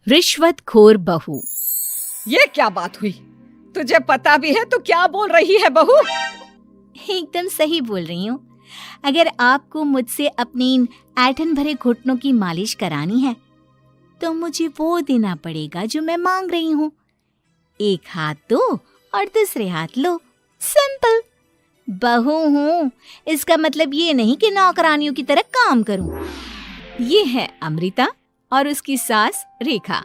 रिश्वतखोर बहू। ये क्या बात हुई? तुझे पता भी है तो क्या बोल रही है बहू? एकदम सही बोल रही हूँ। अगर आपको मुझसे अपनी इन ऐंठन भरे घुटनों की मालिश करानी है तो मुझे वो देना पड़ेगा जो मैं मांग रही हूँ। एक हाथ दो और दूसरे हाथ लो, सिंपल। बहू हूँ, इसका मतलब ये नहीं कि नौकरानियों की तरह काम करूँ। ये है अमृता और उसकी सास रेखा।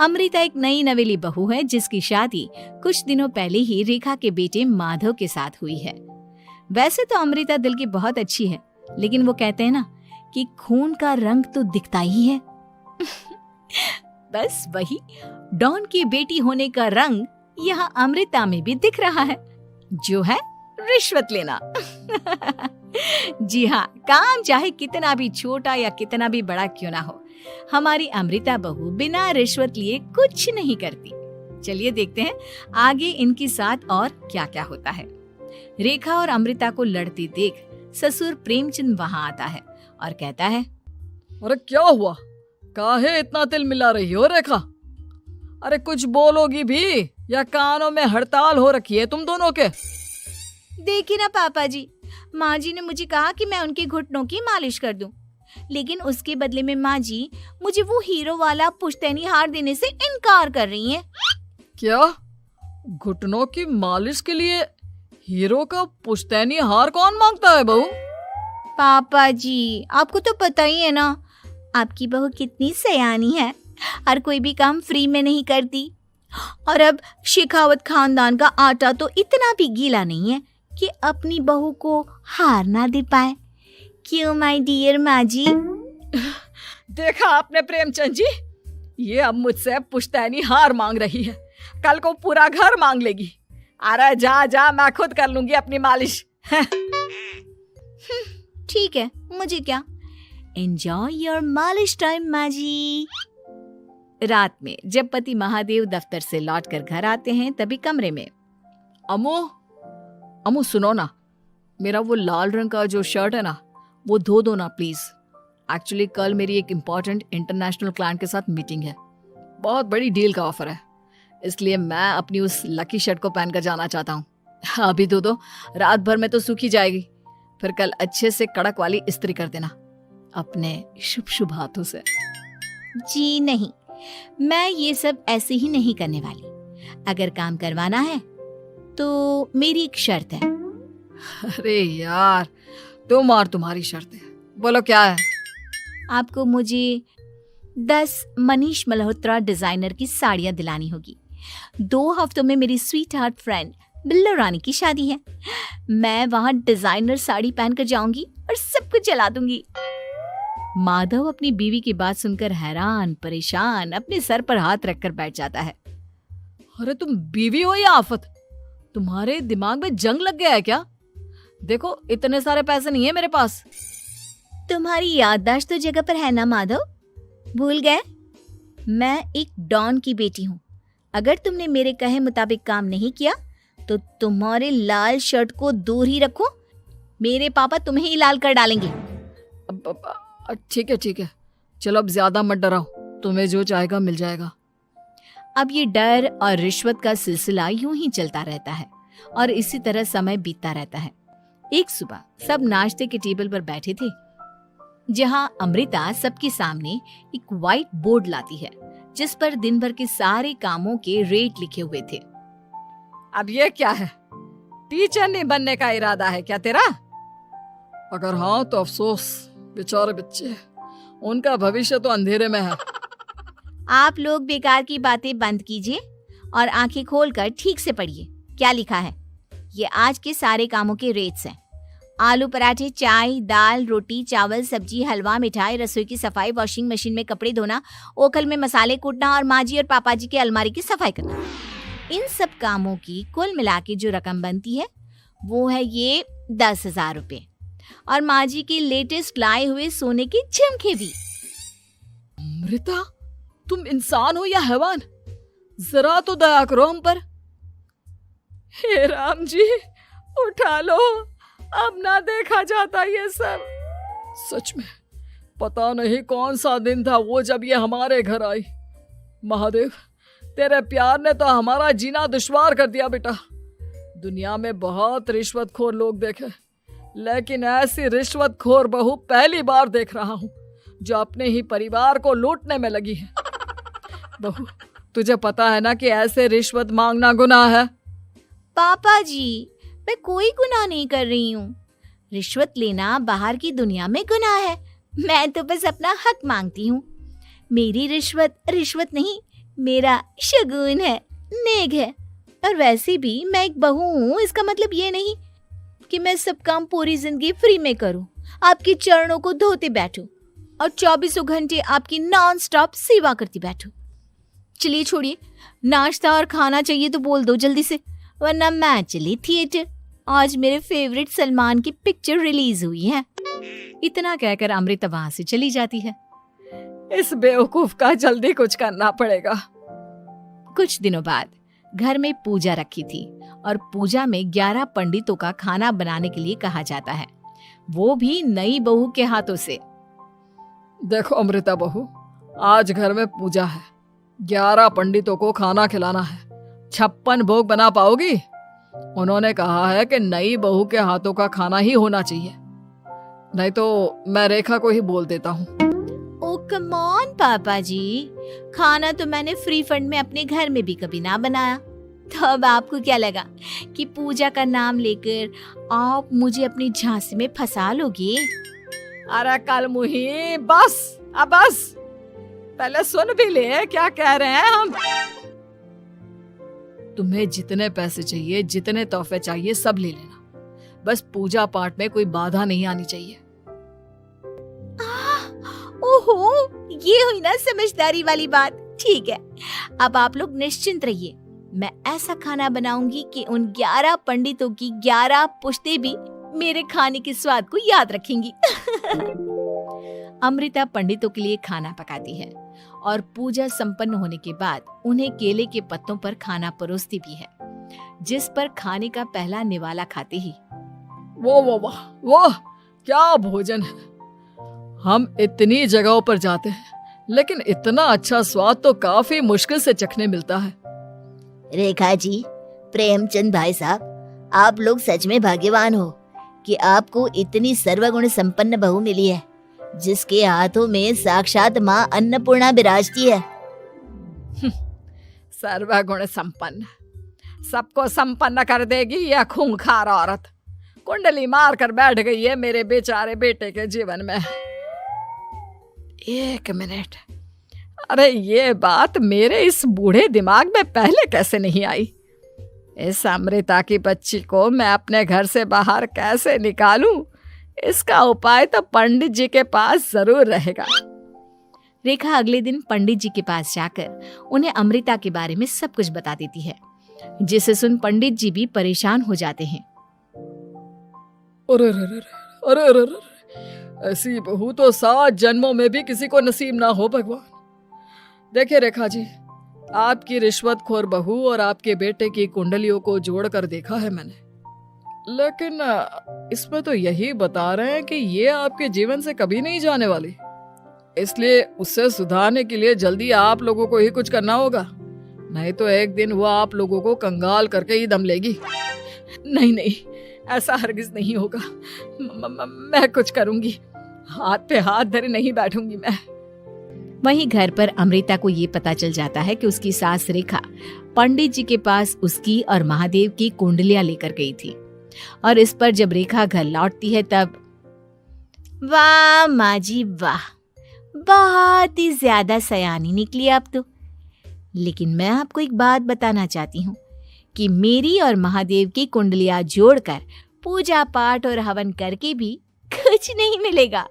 अमृता एक नई नवेली बहू है जिसकी शादी कुछ दिनों पहले ही रेखा के बेटे माधव के साथ हुई है। वैसे तो अमृता दिल की बहुत अच्छी है, लेकिन वो कहते हैं ना कि खून का रंग तो दिखता ही है। बस वही डॉन की बेटी होने का रंग यहाँ अमृता में भी दिख रहा है, जो है रिश्वत लेना। जी हाँ, काम चाहे कितना भी छोटा या कितना भी बड़ा क्यों ना हो, हमारी अमृता बहू बिना रिश्वत लिए कुछ नहीं करती। चलिए देखते हैं आगे इनके साथ और क्या क्या होता है। रेखा और अमृता को लड़ते देख ससुर प्रेमचंद वहाँ आता है और कहता है, अरे क्या हुआ? काहे इतना तिल मिला रही हो रेखा? अरे कुछ बोलोगी भी या कानों में हड़ताल हो रखी है तुम दोनों के? देखिए ना पापा जी, माँ जी ने मुझे कहा कि मैं उनके घुटनों की मालिश कर दूं, लेकिन उसके बदले में माँ जी मुझे वो हीरो वाला पुश्तैनी हार देने से इनकार कर रही हैं। क्या? घुटनों की मालिश के लिए हीरो का पुश्तैनी हार कौन मांगता है बहू? पापा जी, आपको तो पता ही है ना, आपकी बहू कितनी सयानी है, हर कोई भी काम फ्री में नहीं करती। और अब शेखावत खानदान का आटा तो इतना भी गीला नहीं है कि अपनी बहू को हार ना दे पाए। क्यों माय डियर माँ जी? देखा आपने प्रेमचंद जी, ये अब मुझसे पुश्तैनी हार मांग रही है, कल को पूरा घर मांग लेगी। अरे जा जा, मैं खुद कर लूंगी अपनी मालिश। ठीक है, मुझे क्या। एंजॉय योर मालिश टाइम माँ जी। रात में जब पति महादेव दफ्तर से लौटकर घर आते हैं तभी कमरे में, अमू सुनो ना, मेरा वो लाल रंग का जो शर्ट है ना वो धो दो ना प्लीज। एक्चुअली कल मेरी एक इम्पॉर्टेंट इंटरनेशनल क्लाइंट के साथ मीटिंग है, बहुत बड़ी डील का ऑफर है, इसलिए मैं अपनी उस लकी शर्ट को पहनकर जाना चाहता हूँ। अभी धो दो, रात भर में तो सूखी जाएगी, फिर कल अच्छे से कड़क वाली इस्त्री कर देना अपने शुभ शुभ हाथों से। जी नहीं, मैं ये सब ऐसे ही नहीं करने वाली। अगर काम करवाना है तो मेरी एक शर्त है। अरे यार, तुम और तुम्हारी शर्तें, बोलो क्या है? आपको मुझे 10 मनीष मल्होत्रा डिजाइनर की साड़ियां दिलानी होगी। 2 हफ्तों में मेरी स्वीट हार्ट फ्रेंड बिल्लो रानी की शादी है। मैं वहां डिजाइनर साड़ी पहनकर जाऊंगी और सब कुछ जला दूंगी। माधव अपनी बीवी की बात सुनकर हैरान परेशान अपने सर पर हाथ रखकर बैठ जाता है। अरे तुम बीवी हो या आफत? तुम्हारे दिमाग में जंग लग गया है क्या? देखो इतने सारे पैसे नहीं है मेरे पास। तुम्हारी याददाश्त तो जगह पर है ना माधव, भूल गए? मैं एक डॉन की बेटी हूँ। अगर तुमने मेरे कहे मुताबिक काम नहीं किया तो तुम्हारे लाल शर्ट को दूर ही रखो, मेरे पापा तुम्हें ही लाल कर डालेंगे। ठीक है, चलो अब ज्यादा मत डराओ, तुम्हें जो चाहेगा मिल जाएगा। अब ये डर और रिश्वत का सिलसिला यूं ही चलता रहता है और इसी तरह समय बीतता रहता है। एक सुबह सब नाश्ते के टेबल पर बैठे थे, जहां अमृता सबके सामने एक व्हाइट बोर्ड लाती है जिस पर दिन भर के सारे कामों के रेट लिखे हुए थे। अब ये क्या है? टीचर नहीं बनने का इरादा है क्या तेरा? अगर हाँ तो अफसोस, बेचारे बच्चे, उनका भविष्य तो अंधेरे में है। आप लोग बेकार की बातें बंद कीजिए और आंखें खोलकर ठीक से पढ़िए क्या लिखा है। ये आज के सारे कामों के रेट्स हैं। आलू पराठे, चाय, दाल, रोटी, चावल, सब्जी, हलवा, मिठाई, रसोई की सफाई, वॉशिंग मशीन में कपड़े धोना, ओखल में मसाले कूटना और माँ जी और पापा जी के अलमारी की सफाई करना। इन सब कामों की कुल मिला के जो रकम बनती है वो है ये 10,000 रुपए और माँ जी के लेटेस्ट लाए हुए सोने के झुमके भी। अमृता, तुम इंसान हो या हैवान? जरा तो दया करो हम पर। हे राम जी, उठा लो, अब ना देखा जाता ये सब। सच में पता नहीं कौन सा दिन था वो जब ये हमारे घर आई। महादेव, तेरे प्यार ने तो हमारा जीना दुश्वार कर दिया बेटा। दुनिया में बहुत रिश्वतखोर लोग देखे, लेकिन ऐसी रिश्वतखोर बहू पहली बार देख रहा हूँ जो अपने ही परिवार को लूटने में लगी है। बहू, तुझे पता है ना कि ऐसे रिश्वत मांगना गुनाह है। पापा जी, मैं कोई गुनाह नहीं कर रही हूँ। रिश्वत लेना बाहर की दुनिया में गुनाह है। मैं तो बस अपना हक मांगती हूँ। मेरी रिश्वत रिश्वत नहीं, मेरा शगुन है, नेक है। और वैसे भी मैं एक बहू हूँ, इसका मतलब ये नहीं कि मैं सब काम पूरी जिंदगी फ्री में करूँ, आपके चरणों को धोते बैठूं और 24 घंटे आपकी नॉन स्टॉप सेवा करती बैठूं। चलिए छोड़िए, नाश्ता और खाना चाहिए तो बोल दो जल्दी से, वरना मैं चली थिएटर। आज मेरे फेवरेट सलमान की पिक्चर रिलीज हुई है। इतना कहकर अमृता वहां से चली जाती है। इस बेवकूफ का जल्दी कुछ करना पड़ेगा। कुछ दिनों बाद घर में पूजा रखी थी और पूजा में 11 पंडितों का खाना बनाने के लिए कहा जाता है, वो भी नई बहू के हाथों से। देखो अमृता बहू, आज घर में पूजा है, 11 पंडितों को खाना खिलाना है। 56 भोग बना पाओगी? उन्होंने कहा है कि नई बहू के हाथों का खाना ही होना चाहिए, नहीं तो मैं रेखा को ही बोल देता हूँ। ओ कम ऑन पापा जी, खाना तो मैंने फ्री फंड में अपने घर में भी कभी ना बनाया, तो अब आपको क्या लगा कि पूजा का नाम लेकर आप मुझे अपनी झांसी में फंसा लोगे? अरे कल मुही, बस अब बस, पहले सुन भी ले क्या कह रहे हैं हम। तुम्हें जितने पैसे चाहिए, जितने तोहफे चाहिए, सब ले लेना, बस पूजा पाठ में कोई बाधा नहीं आनी चाहिए। ओहो, ये हुई ना समझदारी वाली बात। ठीक है, अब आप लोग निश्चिंत रहिए, मैं ऐसा खाना बनाऊंगी कि उन 11 पंडितों की 11 पुश्तें भी मेरे खाने के स्वाद को याद रखेंगी। अमृता पंडितों के लिए खाना पकाती है और पूजा संपन्न होने के बाद उन्हें केले के पत्तों पर खाना परोसती भी है, जिस पर खाने का पहला निवाला खाते ही वो क्या भोजन है। हम इतनी जगहों पर जाते हैं, लेकिन इतना अच्छा स्वाद तो काफी मुश्किल से चखने मिलता है। रेखा जी, प्रेमचंद भाई साहब, आप लोग सच में भाग्यवान हो कि आपको इतनी सर्वगुण संपन्न बहू मिली है, जिसके हाथों में साक्षात माँ अन्नपूर्णा विराजती है। सर्वगुण संपन्न, सबको संपन्न कर देगी यह खूंखार औरत। कुंडली मार कर बैठ गई है मेरे बेचारे बेटे के जीवन में। एक मिनट, अरे ये बात मेरे इस बूढ़े दिमाग में पहले कैसे नहीं आई? इस अमृता की बच्ची को मैं अपने घर से बाहर कैसे निकालूं? इसका उपाय तो पंडित जी के पास जरूर रहेगा। रेखा अगले दिन पंडित जी के पास जाकर उन्हें अमृता के बारे में सब कुछ बता देती है, जिसे सुन पंडित जी भी परेशान हो जाते हैं। अरे, ऐसी बहू तो 7 जन्मों में भी किसी को नसीब ना हो भगवान। देखिए रेखा जी, आपकी रिश्वतखोर बहू और आपके बेटे की कुंडलियों को जोड़कर देखा है मैंने, लेकिन इसमें तो यही बता रहे हैं कि ये आपके जीवन से कभी नहीं जाने वाली। इसलिए उससे सुधारने के लिए जल्दी आप लोगों को ही कुछ करना होगा, नहीं तो एक दिन वो आप लोगों को कंगाल करके ही दम लेगी। नहीं, ऐसा हरगिज नहीं होगा। मैं कुछ करूंगी, हाथ पे हाथ धरे नहीं बैठूंगी मैं। वहीं घर पर अमृता को ये पता चल जाता है कि उसकी सास रेखा पंडित जी के पास उसकी और महादेव की कुंडलियां लेकर गई थी, और इस पर जब रेखा घर लौटती है तब वाह माँ जी वाह, बहुत ही ज्यादा सयानी निकली आप तो। लेकिन मैं आपको एक बात बताना चाहती हूँ कि मेरी और महादेव की कुंडलियां जोड़कर पूजा पाठ और हवन करके भी कुछ नहीं मिलेगा,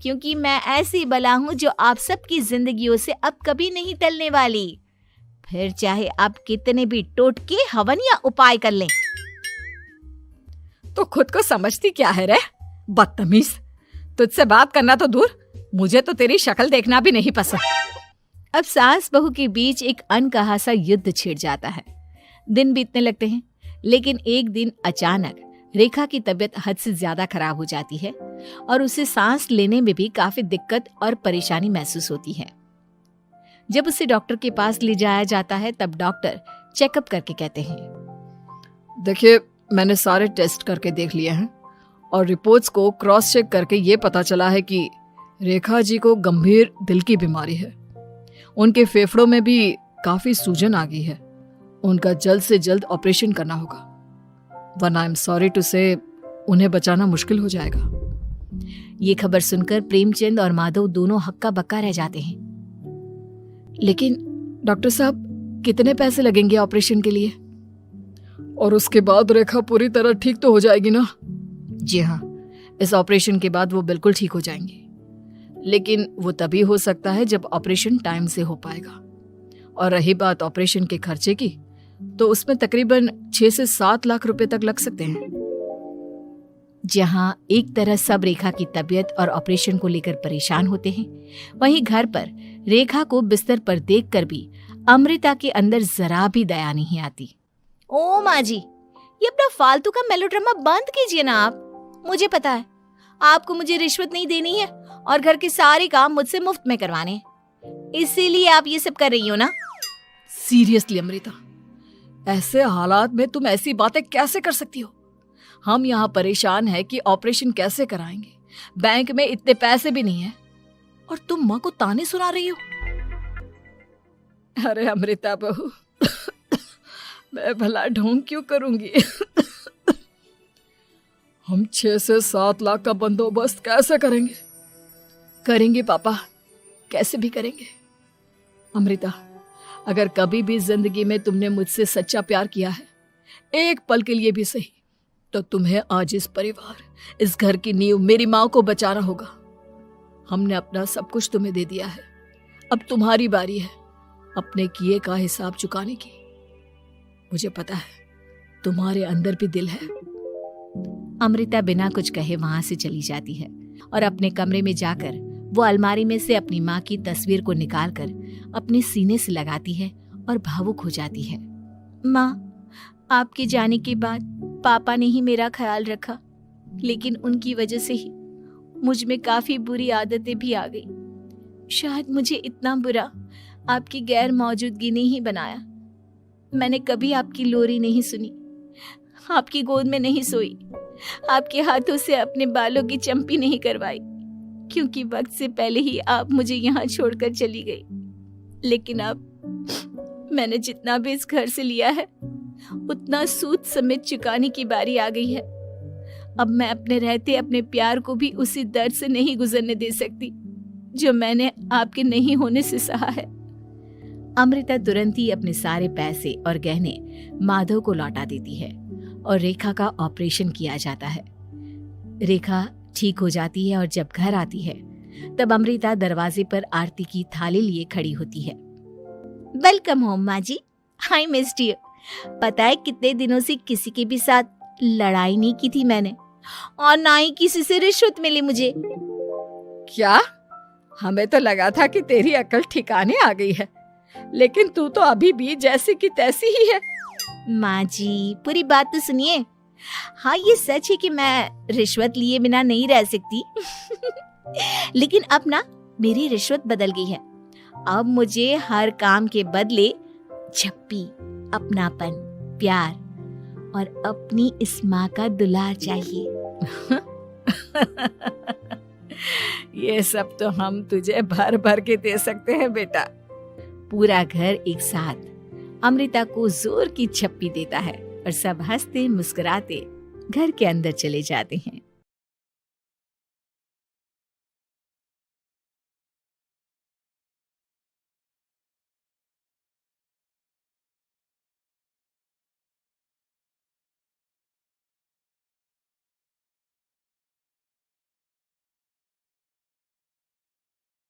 क्योंकि मैं ऐसी बला हूं जो आप सबकी जिंदगियों से अब कभी नहीं टलने वाली, फिर चाहे आप कितने भी टोटके हवन या उपाय कर लें। तो खुद को समझती क्या है रे बदतमीज, तुझसे बात करना तो दूर, मुझे तो तेरी शक्ल देखना भी नहीं पसंद। अब सास बहू के बीच एक अनकहा सा युद्ध छिड़ जाता है। दिन बीतने लगते हैं, लेकिन एक दिन अचानक रेखा की तबीयत हद से ज्यादा खराब हो जाती है और उसे सांस लेने में भी काफी दिक्कत और परेशानी महसूस होती है। जब उसे डॉक्टर के पास ले जाया जाता है तब डॉक्टर चेकअप करके कहते हैं, देखिए, मैंने सारे टेस्ट करके देख लिए हैं और रिपोर्ट्स को क्रॉस चेक करके ये पता चला है कि रेखा जी को गंभीर दिल की बीमारी है। उनके फेफड़ों में भी काफी सूजन आ गई है। उनका जल्द से जल्द ऑपरेशन करना होगा, वरना आई एम सॉरी टू से उन्हें बचाना मुश्किल हो जाएगा। ये खबर सुनकर प्रेमचंद और माधव दोनों हक्का बक्का रह जाते हैं। लेकिन डॉक्टर साहब, कितने पैसे लगेंगे ऑपरेशन के लिए? और उसके बाद रेखा पूरी तरह ठीक तो हो जाएगी ना? जी हाँ, इस ऑपरेशन के बाद वो बिल्कुल ठीक हो जाएंगे, लेकिन वो तभी हो सकता है जब ऑपरेशन टाइम से हो पाएगा। और रही बात ऑपरेशन के खर्चे की, तो उसमें तकरीबन 6 से 7 लाख रुपए तक लग सकते हैं। जहां एक तरह सब रेखा की तबीयत और ऑपरेशन को लेकर परेशान होते हैं, वहीं घर पर रेखा को बिस्तर पर देखकर भी अमृता के अंदर जरा भी दया नहीं आती। ओ माँ जी, ये अपना फालतू का मेलोड्रामा बंद कीजिए ना आप। मुझे पता है आपको मुझे रिश्वत नहीं देनी है और घर के सारे काम मुझसे मुफ्त में करवाने हैं, इसीलिए आप ये सब कर रही हो ना। सीरियसली अमृता, ऐसे हालात में तुम ऐसी बातें कैसे कर सकती हो? हम यहाँ परेशान हैं कि ऑपरेशन कैसे कराएंगे, बैंक में इतने पैसे भी नहीं है, और तुम माँ को ताने सुना रही हो। अरे अमृता बहू, मैं भला ढोंग क्यों करूंगी? हम 6 से 7 लाख का बंदोबस्त कैसे करेंगे? करेंगे पापा, कैसे भी करेंगे। अमृता, अगर कभी भी जिंदगी में तुमने मुझसे सच्चा प्यार किया है, एक पल के लिए भी सही, तो तुम्हें आज इस परिवार, इस घर की नींव, मेरी माँ को बचाना होगा। हमने अपना सब कुछ तुम्हें दे दिया है, अब तुम्हारी बारी है अपने किए का हिसाब चुकाने की। मुझे पता है तुम्हारे अंदर भी दिल है। अमृता बिना कुछ कहे वहां से चली जाती है और अपने कमरे में जाकर वो अलमारी में से अपनी माँ की तस्वीर को निकालकर अपने सीने से लगाती है और भावुक हो जाती है। माँ, आपके जाने के बाद पापा ने ही मेरा ख्याल रखा, लेकिन उनकी वजह से ही मुझ में काफी बुरी आदतें भी आ गई। शायद मुझे इतना बुरा आपकी गैर मौजूदगी ने ही बनाया। मैंने कभी आपकी लोरी नहीं सुनी, आपकी गोद में नहीं सोई, आपके हाथों से अपने बालों की चंपी नहीं करवाई, क्योंकि वक्त से पहले ही आप मुझे यहाँ छोड़कर चली गई। लेकिन अब मैंने जितना भी इस घर से लिया है, उतना सूद समेत चुकाने की बारी आ गई है। अब मैं अपने रहते अपने प्यार को भी उसी दर्द से नहीं गुजरने दे सकती जो मैंने आपके नहीं होने से सहा है। अमृता तुरंत ही अपने सारे पैसे और गहने माधव को लौटा देती है और रेखा का ऑपरेशन किया जाता है। रेखा ठीक हो जाती है और जब घर आती है तब अमृता दरवाजे पर आरती की थाली लिए खड़ी होती है। वेलकम होम माँ जी, आई मिस्ड यू। पता है कितने दिनों से किसी के भी साथ लड़ाई नहीं की थी मैंने, और ना ही किसी से रिश्वत मिली मुझे। क्या? हमें तो लगा था कि तेरी अकल ठिकाने आ गई है, लेकिन तू तो अभी भी जैसी की तैसी ही है। माँ जी, पूरी बात तो सुनिए। हाँ, ये सच है कि मैं रिश्वत लिए बिना नहीं रह सकती लेकिन अब ना मेरी रिश्वत बदल गई है। अब मुझे हर काम के बदले झप्पी, अपनापन, प्यार और अपनी इस माँ का दुलार चाहिए ये सब तो हम तुझे भर भर के दे सकते हैं बेटा। पूरा घर एक साथ अमृता को जोर की झप्पी देता है और सब हंसते मुस्कुराते घर के अंदर चले जाते हैं।